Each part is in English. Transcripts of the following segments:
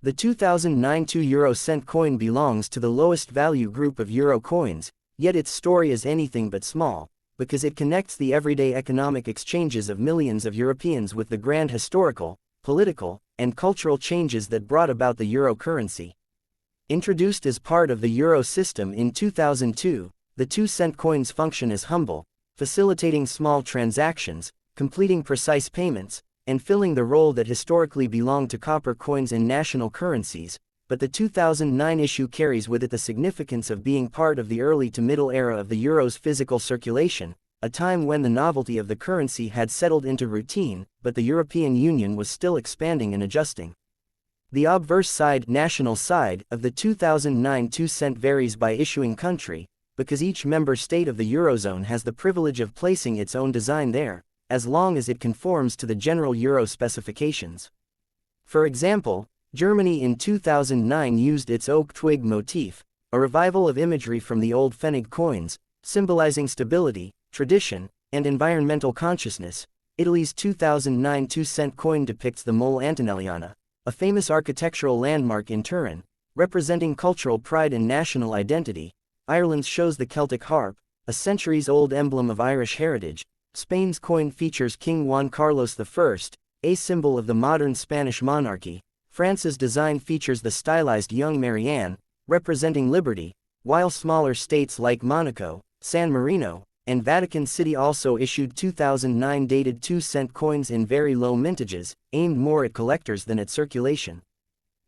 The 2009 2 € coin belongs to the lowest value group of euro coins, yet its story is anything but small, because it connects the everyday economic exchanges of millions of Europeans with the grand historical, political, and cultural changes that brought about the euro currency. Introduced as part of the euro system in 2002, the 2-cent coin's function is humble, facilitating small transactions, completing precise payments, and filling the role that historically belonged to copper coins in national currencies, but the 2009 issue carries with it the significance of being part of the early to middle era of the euro's physical circulation, a time when the novelty of the currency had settled into routine, but the European Union was still expanding and adjusting. The obverse side, national side, of the 2009 2-cent varies by issuing country, because each member state of the Eurozone has the privilege of placing its own design there, as long as it conforms to the general euro specifications. For example, Germany in 2009 used its oak twig motif, a revival of imagery from the old Pfennig coins, symbolizing stability, tradition, and environmental consciousness. Italy's 2009 2-cent coin depicts the Mole Antonelliana, a famous architectural landmark in Turin, representing cultural pride and national identity. Ireland's shows the Celtic harp, a centuries-old emblem of Irish heritage. Spain's coin features King Juan Carlos I, a symbol of the modern Spanish monarchy. France's design features the stylized young Marianne, representing liberty, while smaller states like Monaco, San Marino, and Vatican City also issued 2009 dated 2-cent coins in very low mintages, aimed more at collectors than at circulation.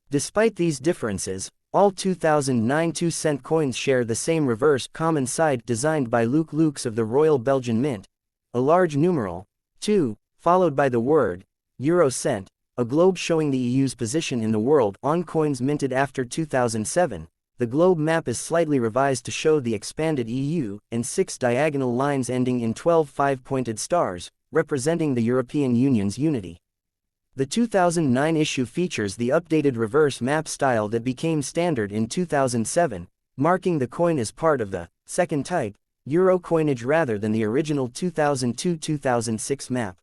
Despite these differences, all 2009 2-cent coins share the same reverse common side designed by Luc Lux of the Royal Belgian Mint. A large numeral, 2, followed by the word, Eurocent, a globe showing the EU's position in the world on coins minted after 2007. The globe map is slightly revised to show the expanded EU, and 6 diagonal lines ending in 12 5-pointed stars, representing the European Union's unity. The 2009 issue features the updated reverse map style that became standard in 2007, marking the coin as part of the second type euro coinage rather than the original 2002-2006 map.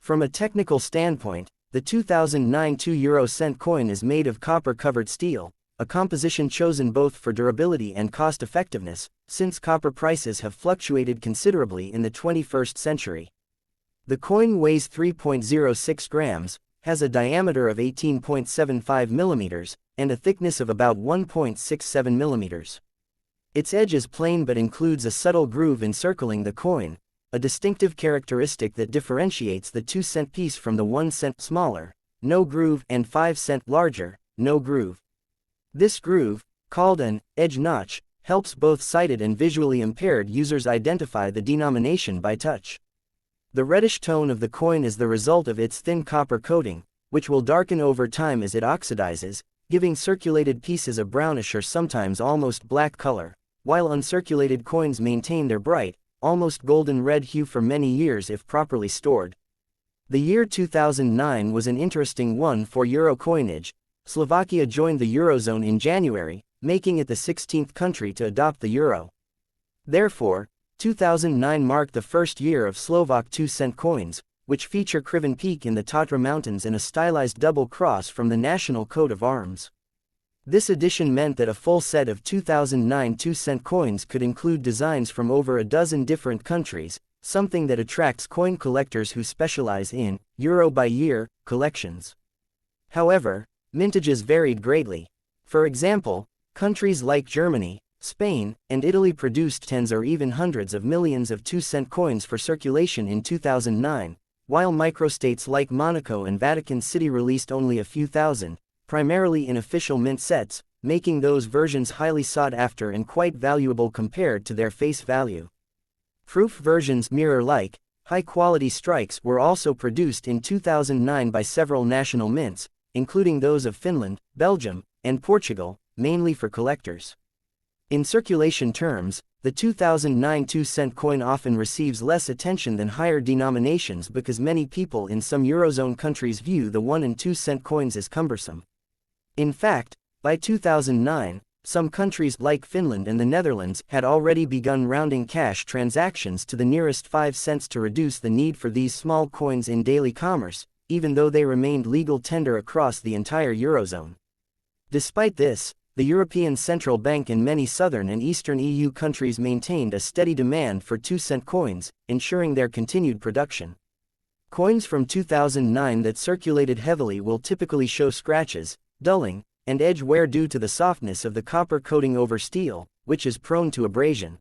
From a technical standpoint, the 2009 2 € coin is made of copper-covered steel, a composition chosen both for durability and cost-effectiveness, since copper prices have fluctuated considerably in the 21st century. The coin weighs 3.06 grams, has a diameter of 18.75 millimeters, and a thickness of about 1.67 millimeters. Its edge is plain but includes a subtle groove encircling the coin, a distinctive characteristic that differentiates the 2-cent piece from the 1-cent smaller, no groove, and 5-cent larger, no groove. This groove, called an edge notch, helps both sighted and visually impaired users identify the denomination by touch. The reddish tone of the coin is the result of its thin copper coating, which will darken over time as it oxidizes, giving circulated pieces a brownish or sometimes almost black color, while uncirculated coins maintain their bright, almost golden red hue for many years if properly stored. The year 2009 was an interesting one for euro coinage. Slovakia joined the Eurozone in January, making it the 16th country to adopt the euro. Therefore, 2009 marked the first year of Slovak 2-cent coins, which feature Kriven Peak in the Tatra Mountains and a stylized double cross from the national coat of arms. This addition meant that a full set of 2009 2-cent coins could include designs from over a dozen different countries, something that attracts coin collectors who specialize in euro-by-year collections. However, mintages varied greatly. For example, countries like Germany, Spain, and Italy produced tens or even hundreds of millions of 2-cent coins for circulation in 2009, while microstates like Monaco and Vatican City released only a few thousand, primarily in official mint sets, making those versions highly sought after and quite valuable compared to their face value. Proof versions mirror-like, high-quality strikes were also produced in 2009 by several national mints, including those of Finland, Belgium, and Portugal, mainly for collectors. In circulation terms, the 2009 2-cent coin often receives less attention than higher denominations because many people in some Eurozone countries view the 1 and 2-cent coins as cumbersome. In fact, by 2009, some countries like Finland and the Netherlands had already begun rounding cash transactions to the nearest 5 cents to reduce the need for these small coins in daily commerce, even though they remained legal tender across the entire Eurozone. Despite this, the European Central Bank and many southern and eastern EU countries maintained a steady demand for 2-cent coins, ensuring their continued production. Coins from 2009 that circulated heavily will typically show scratches, dulling, and edge wear due to the softness of the copper coating over steel, which is prone to abrasion.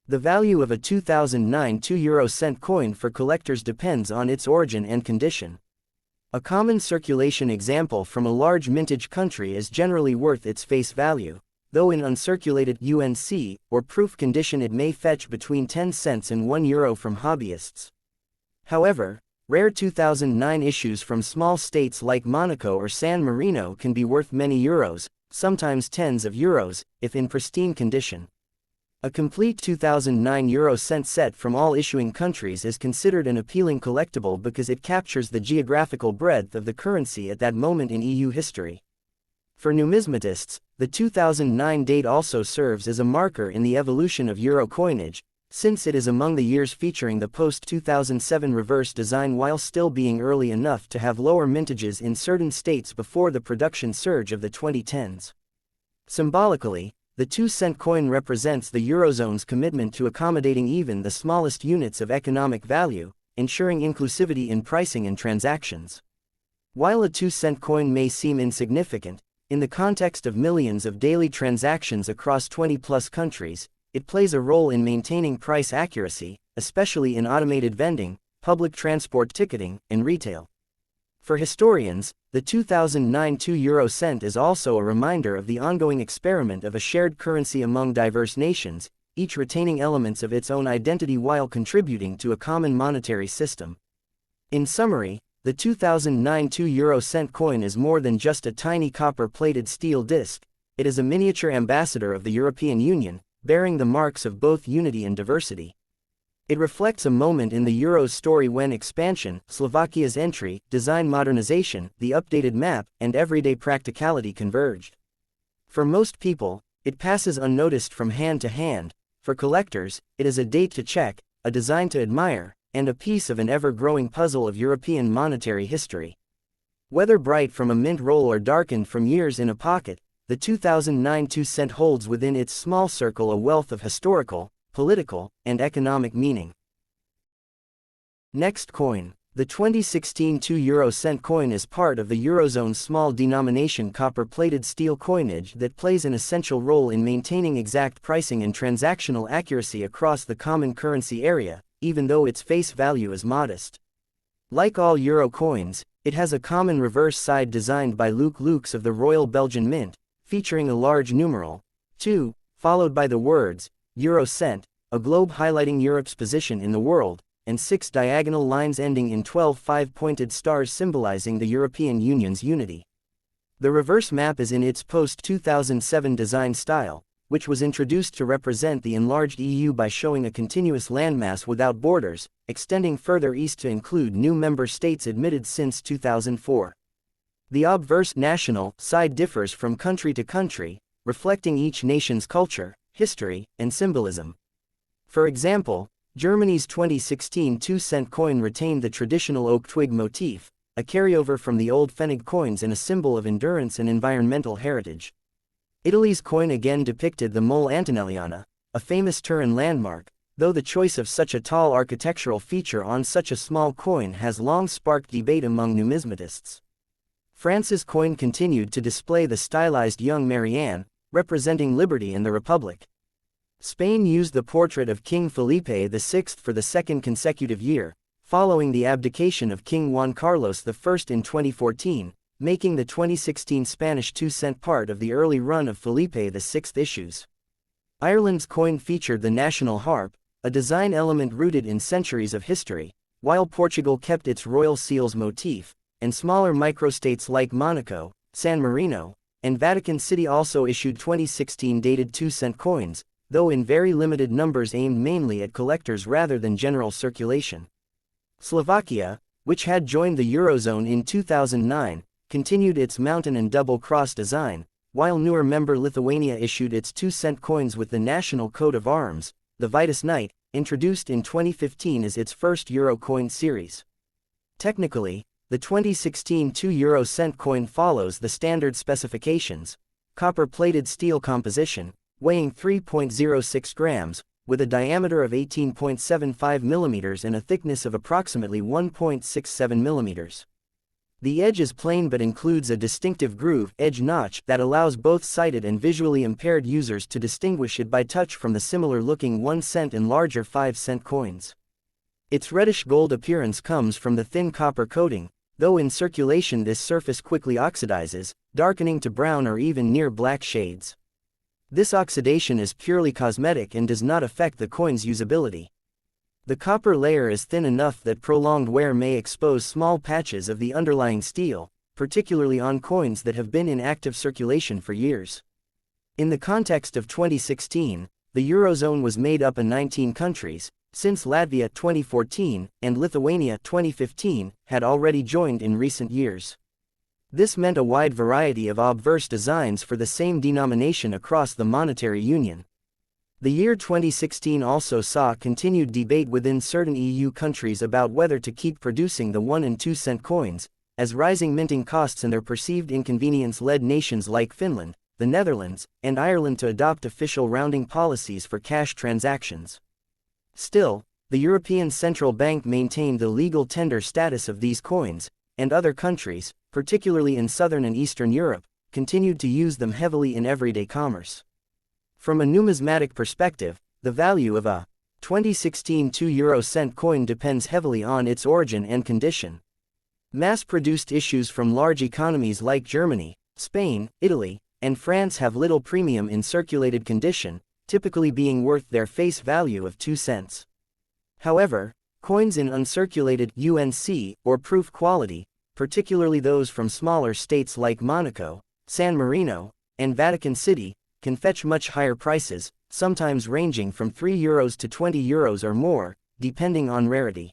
The value of a 2009 2-euro-cent coin for collectors depends on its origin and condition. A common circulation example from a large mintage country is generally worth its face value, though in uncirculated UNC or proof condition it may fetch between 10 cents and €1 from hobbyists. However, rare 2009 issues from small states like Monaco or San Marino can be worth many euros, sometimes tens of euros, if in pristine condition. A complete 2009 euro-cent set from all issuing countries is considered an appealing collectible because it captures the geographical breadth of the currency at that moment in EU history. For numismatists, the 2009 date also serves as a marker in the evolution of euro coinage, since it is among the years featuring the post-2007 reverse design while still being early enough to have lower mintages in certain states before the production surge of the 2010s. Symbolically, the 2-cent coin represents the Eurozone's commitment to accommodating even the smallest units of economic value, ensuring inclusivity in pricing and transactions. While a 2-cent coin may seem insignificant, in the context of millions of daily transactions across 20-plus countries, it plays a role in maintaining price accuracy, especially in automated vending, public transport ticketing, and retail. For historians, the 2009 2-euro-cent is also a reminder of the ongoing experiment of a shared currency among diverse nations, each retaining elements of its own identity while contributing to a common monetary system. In summary, the 2009 2-euro-cent coin is more than just a tiny copper-plated steel disc, it is a miniature ambassador of the European Union, bearing the marks of both unity and diversity. It reflects a moment in the euro's story when expansion, Slovakia's entry, design modernization, the updated map, and everyday practicality converged. For most people, it passes unnoticed from hand to hand. For collectors, it is a date to check, a design to admire, and a piece of an ever-growing puzzle of European monetary history. Whether bright from a mint roll or darkened from years in a pocket, the 2009 2-cent holds within its small circle a wealth of historical, political, and economic meaning. Next coin. The 2016 2-euro-cent coin is part of the Eurozone's small denomination copper-plated steel coinage that plays an essential role in maintaining exact pricing and transactional accuracy across the common currency area, even though its face value is modest. Like all euro coins, it has a common reverse side designed by Luc Lux of the Royal Belgian Mint, featuring a large numeral, 2, followed by the words, Eurocent, a globe highlighting Europe's position in the world, and 6 diagonal lines ending in 12 5-pointed stars symbolizing the European Union's unity. The reverse map is in its post-2007 design style, which was introduced to represent the enlarged EU by showing a continuous landmass without borders, extending further east to include new member states admitted since 2004. The obverse national side differs from country to country, reflecting each nation's culture, history, and symbolism. For example, Germany's 2016 2-cent coin retained the traditional oak twig motif, a carryover from the old Pfennig coins and a symbol of endurance and environmental heritage. Italy's coin again depicted the Mole Antonelliana, a famous Turin landmark, though the choice of such a tall architectural feature on such a small coin has long sparked debate among numismatists. France's coin continued to display the stylized young Marianne, representing liberty and the Republic. Spain used the portrait of King Felipe VI for the second consecutive year, following the abdication of King Juan Carlos I in 2014, making the 2016 Spanish 2-cent part of the early run of Felipe VI issues. Ireland's coin featured the national harp, a design element rooted in centuries of history, while Portugal kept its royal seals motif, and smaller microstates like Monaco, San Marino, and Vatican City also issued 2016 dated 2-cent coins, though in very limited numbers aimed mainly at collectors rather than general circulation. Slovakia, which had joined the Eurozone in 2009, continued its mountain and double-cross design, while newer member Lithuania issued its 2-cent coins with the national coat of arms, the Vitus Knight, introduced in 2015 as its first euro coin series. Technically, The 2016 2 € coin follows the standard specifications: copper-plated steel composition, weighing 3.06 grams, with a diameter of 18.75 mm and a thickness of approximately 1.67 mm. The edge is plain but includes a distinctive groove edge notch that allows both sighted and visually impaired users to distinguish it by touch from the similar-looking 1 cent and larger 5 cent coins. Its reddish gold appearance comes from the thin copper coating, though in circulation this surface quickly oxidizes, darkening to brown or even near black shades. This oxidation is purely cosmetic and does not affect the coin's usability. The copper layer is thin enough that prolonged wear may expose small patches of the underlying steel, particularly on coins that have been in active circulation for years. In the context of 2016, the Eurozone was made up of 19 countries, since Latvia 2014 and Lithuania 2015 had already joined in recent years. This meant a wide variety of obverse designs for the same denomination across the monetary union. The year 2016 also saw continued debate within certain EU countries about whether to keep producing the 1 and 2 cent coins, as rising minting costs and their perceived inconvenience led nations like Finland, the Netherlands, and Ireland to adopt official rounding policies for cash transactions. Still, the European Central Bank maintained the legal tender status of these coins, and other countries, particularly in Southern and Eastern Europe, continued to use them heavily in everyday commerce. From a numismatic perspective, the value of a 2016 2 € coin depends heavily on its origin and condition. Mass-produced issues from large economies like Germany, Spain, Italy, and France have little premium in circulated condition, typically being worth their face value of 2 cents. However, coins in uncirculated UNC or proof quality, particularly those from smaller states like Monaco, San Marino, and Vatican City, can fetch much higher prices, sometimes ranging from €3 to €20 or more, depending on rarity.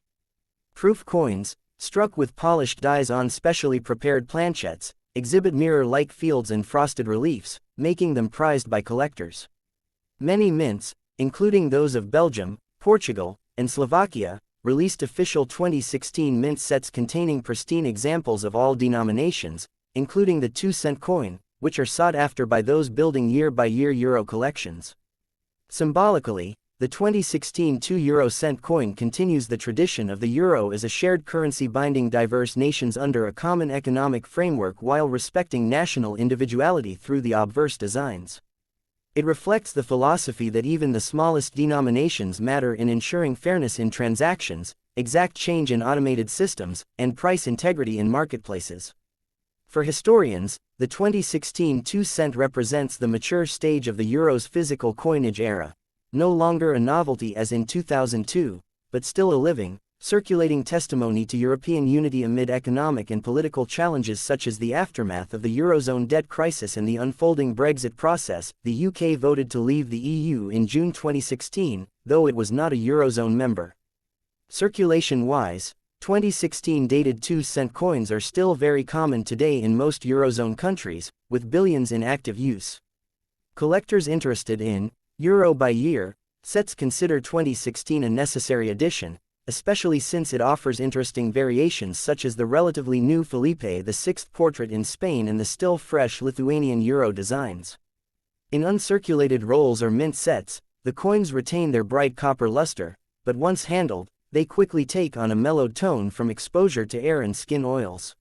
Proof coins, struck with polished dies on specially prepared planchettes, exhibit mirror-like fields and frosted reliefs, making them prized by collectors. Many mints, including those of Belgium, Portugal, and Slovakia, released official 2016 mint sets containing pristine examples of all denominations, including the 2 cent coin, which are sought after by those building year-by-year euro collections. Symbolically, the 2016 2 € coin continues the tradition of the euro as a shared currency binding diverse nations under a common economic framework while respecting national individuality through the obverse designs. It reflects the philosophy that even the smallest denominations matter in ensuring fairness in transactions, exact change in automated systems, and price integrity in marketplaces. For historians, the 2016 2 cent represents the mature stage of the euro's physical coinage era, no longer a novelty as in 2002, but still a living, circulating testimony to European unity amid economic and political challenges such as the aftermath of the Eurozone debt crisis and the unfolding Brexit process. The UK voted to leave the EU in June 2016, though it was not a Eurozone member. Circulation-wise, 2016 dated 2 cent coins are still very common today in most Eurozone countries, with billions in active use. Collectors interested in euro-by-year sets consider 2016 a necessary addition, especially since it offers interesting variations such as the relatively new Felipe VI portrait in Spain and the still-fresh Lithuanian euro designs. In uncirculated rolls or mint sets, the coins retain their bright copper luster, but once handled, they quickly take on a mellowed tone from exposure to air and skin oils.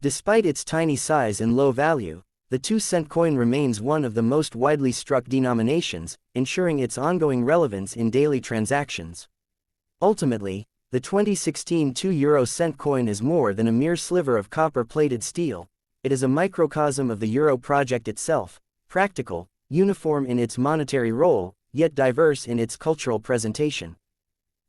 Despite its tiny size and low value, the 2 cent coin remains one of the most widely struck denominations, ensuring its ongoing relevance in daily transactions. Ultimately, the 2016 2 € coin is more than a mere sliver of copper-plated steel. It is a microcosm of the euro project itself, practical, uniform in its monetary role, yet diverse in its cultural presentation.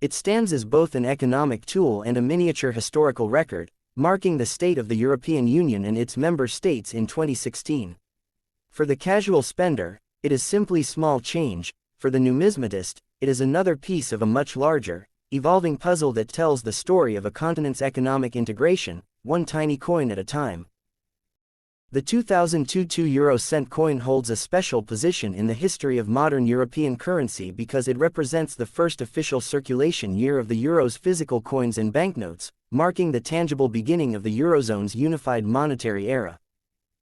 It stands as both an economic tool and a miniature historical record, marking the state of the European Union and its member states in 2016. For the casual spender, it is simply small change. For the numismatist, it is another piece of a much larger, evolving puzzle that tells the story of a continent's economic integration, one tiny coin at a time. The 2002 2 euro cent coin holds a special position in the history of modern European currency because it represents the first official circulation year of the euro's physical coins and banknotes, marking the tangible beginning of the Eurozone's unified monetary era.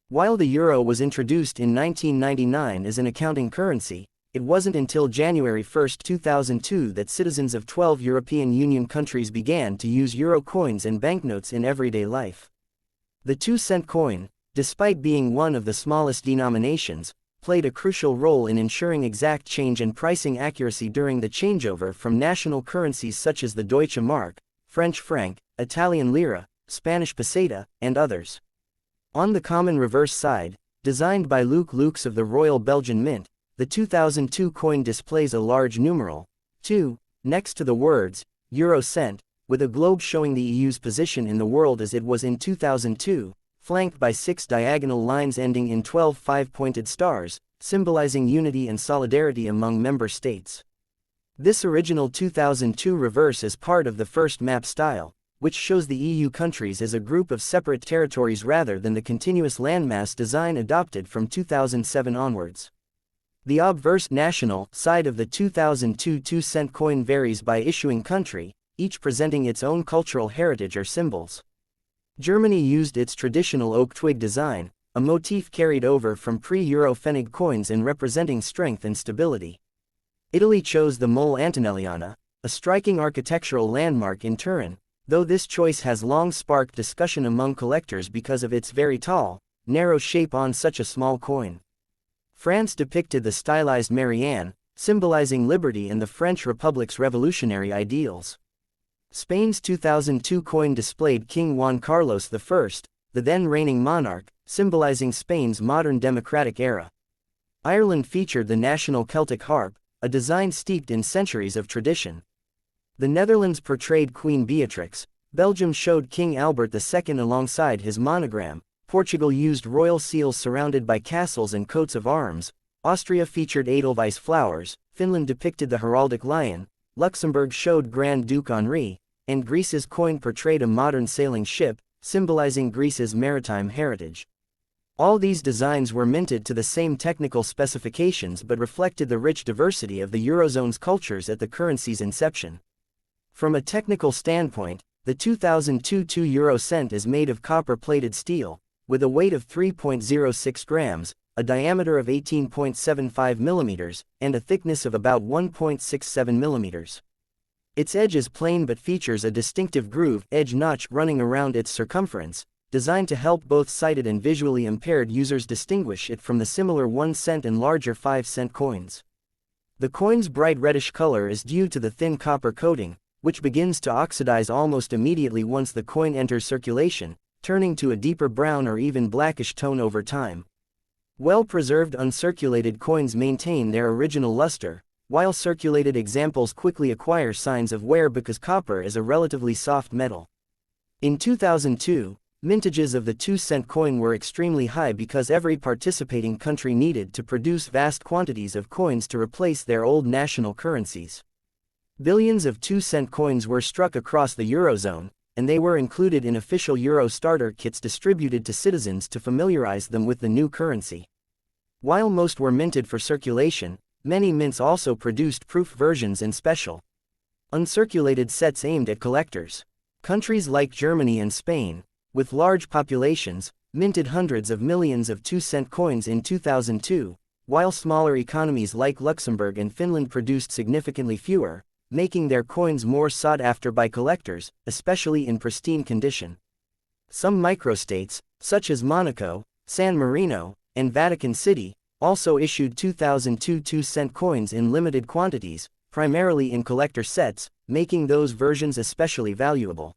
While the euro was introduced in 1999 as an accounting currency, it wasn't until January 1, 2002 that citizens of 12 European Union countries began to use euro coins and banknotes in everyday life. The 2-cent coin, despite being one of the smallest denominations, played a crucial role in ensuring exact change and pricing accuracy during the changeover from national currencies such as the Deutsche Mark, French franc, Italian lira, Spanish peseta, and others. On the common reverse side, designed by Luc Lux of the Royal Belgian Mint, the 2002 coin displays a large numeral, 2, next to the words, euro cent, with a globe showing the EU's position in the world as it was in 2002, flanked by 6 diagonal lines ending in 12 5-pointed stars, symbolizing unity and solidarity among member states. This original 2002 reverse is part of the first map style, which shows the EU countries as a group of separate territories rather than the continuous landmass design adopted from 2007 onwards. The obverse national side of the 2002 2-cent coin varies by issuing country, each presenting its own cultural heritage or symbols. Germany used its traditional oak twig design, a motif carried over from pre-Euro Pfennig coins and representing strength and stability. Italy chose the Mole Antonelliana, a striking architectural landmark in Turin, though this choice has long sparked discussion among collectors because of its very tall, narrow shape on such a small coin. France depicted the stylized Marianne, symbolizing liberty and the French Republic's revolutionary ideals. Spain's 2002 coin displayed King Juan Carlos I, the then reigning monarch, symbolizing Spain's modern democratic era. Ireland featured the national Celtic harp, a design steeped in centuries of tradition. The Netherlands portrayed Queen Beatrix, Belgium showed King Albert II alongside his monogram, Portugal used royal seals surrounded by castles and coats of arms, Austria featured Edelweiss flowers, Finland depicted the heraldic lion, Luxembourg showed Grand Duke Henri, and Greece's coin portrayed a modern sailing ship, symbolizing Greece's maritime heritage. All these designs were minted to the same technical specifications but reflected the rich diversity of the Eurozone's cultures at the currency's inception. From a technical standpoint, the 2002 2 euro cent is made of copper-plated steel, with a weight of 3.06 grams, a diameter of 18.75 millimeters, and a thickness of about 1.67 millimeters. Its edge is plain but features a distinctive groove edge notch running around its circumference, designed to help both sighted and visually impaired users distinguish it from the similar 1-cent and larger 5-cent coins. The coin's bright reddish color is due to the thin copper coating, which begins to oxidize almost immediately once the coin enters circulation, turning to a deeper brown or even blackish tone over time. Well-preserved uncirculated coins maintain their original luster, while circulated examples quickly acquire signs of wear because copper is a relatively soft metal. In 2002, mintages of the 2-cent coin were extremely high because every participating country needed to produce vast quantities of coins to replace their old national currencies. Billions of 2-cent coins were struck across the Eurozone, and they were included in official Euro starter kits distributed to citizens to familiarize them with the new currency. While most were minted for circulation, many mints also produced proof versions and special, uncirculated sets aimed at collectors. Countries like Germany and Spain, with large populations, minted hundreds of millions of 2-cent coins in 2002, while smaller economies like Luxembourg and Finland produced significantly fewer, making their coins more sought after by collectors, especially in pristine condition. Some microstates, such as Monaco, San Marino, and Vatican City, also issued 2002 2-cent coins in limited quantities, primarily in collector sets, making those versions especially valuable.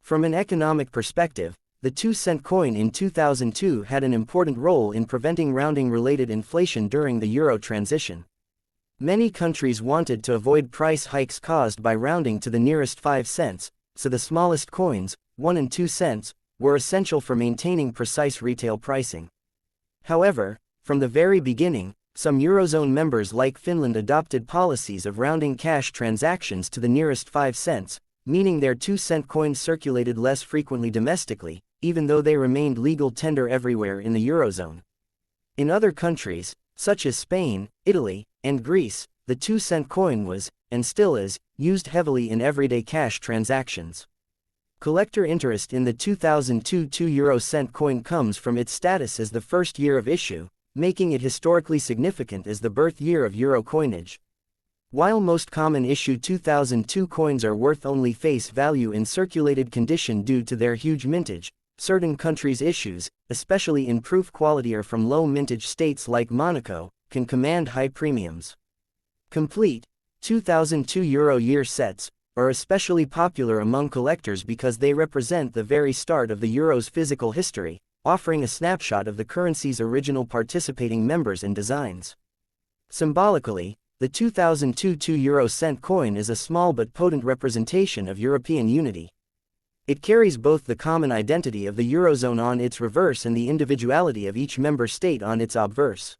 From an economic perspective, the 2-cent coin in 2002 had an important role in preventing rounding-related inflation during the euro transition. Many countries wanted to avoid price hikes caused by rounding to the nearest 5 cents, so the smallest coins, 1 and 2 cents, were essential for maintaining precise retail pricing. However, from the very beginning, some Eurozone members like Finland adopted policies of rounding cash transactions to the nearest 5 cents, meaning their 2-cent coins circulated less frequently domestically, even though they remained legal tender everywhere in the Eurozone. In other countries, such as Spain, Italy, and Greece, the 2-cent coin was, and still is, used heavily in everyday cash transactions. Collector interest in the 2002 2-euro-cent coin comes from its status as the first year of issue, making it historically significant as the birth year of euro coinage. While most common issue 2002 coins are worth only face value in circulated condition due to their huge mintage, certain countries' issues, especially in proof quality or from low mintage states like Monaco, can command high premiums. Complete 2002 euro year sets are especially popular among collectors because they represent the very start of the euro's physical history, offering a snapshot of the currency's original participating members and designs. Symbolically, the 2002 2-euro-cent coin is a small but potent representation of European unity. It carries both the common identity of the Eurozone on its reverse and the individuality of each member state on its obverse.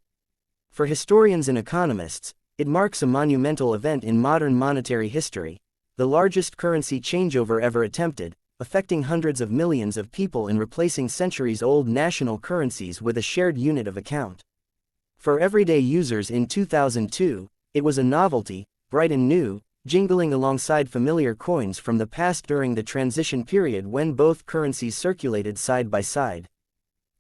For historians and economists, it marks a monumental event in modern monetary history, the largest currency changeover ever attempted, affecting hundreds of millions of people and replacing centuries-old national currencies with a shared unit of account. For everyday users in 2002, it was a novelty, bright and new, jingling alongside familiar coins from the past during the transition period when both currencies circulated side by side.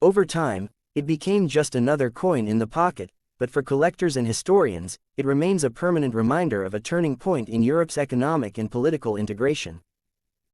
Over time, it became just another coin in the pocket, but for collectors and historians, it remains a permanent reminder of a turning point in Europe's economic and political integration.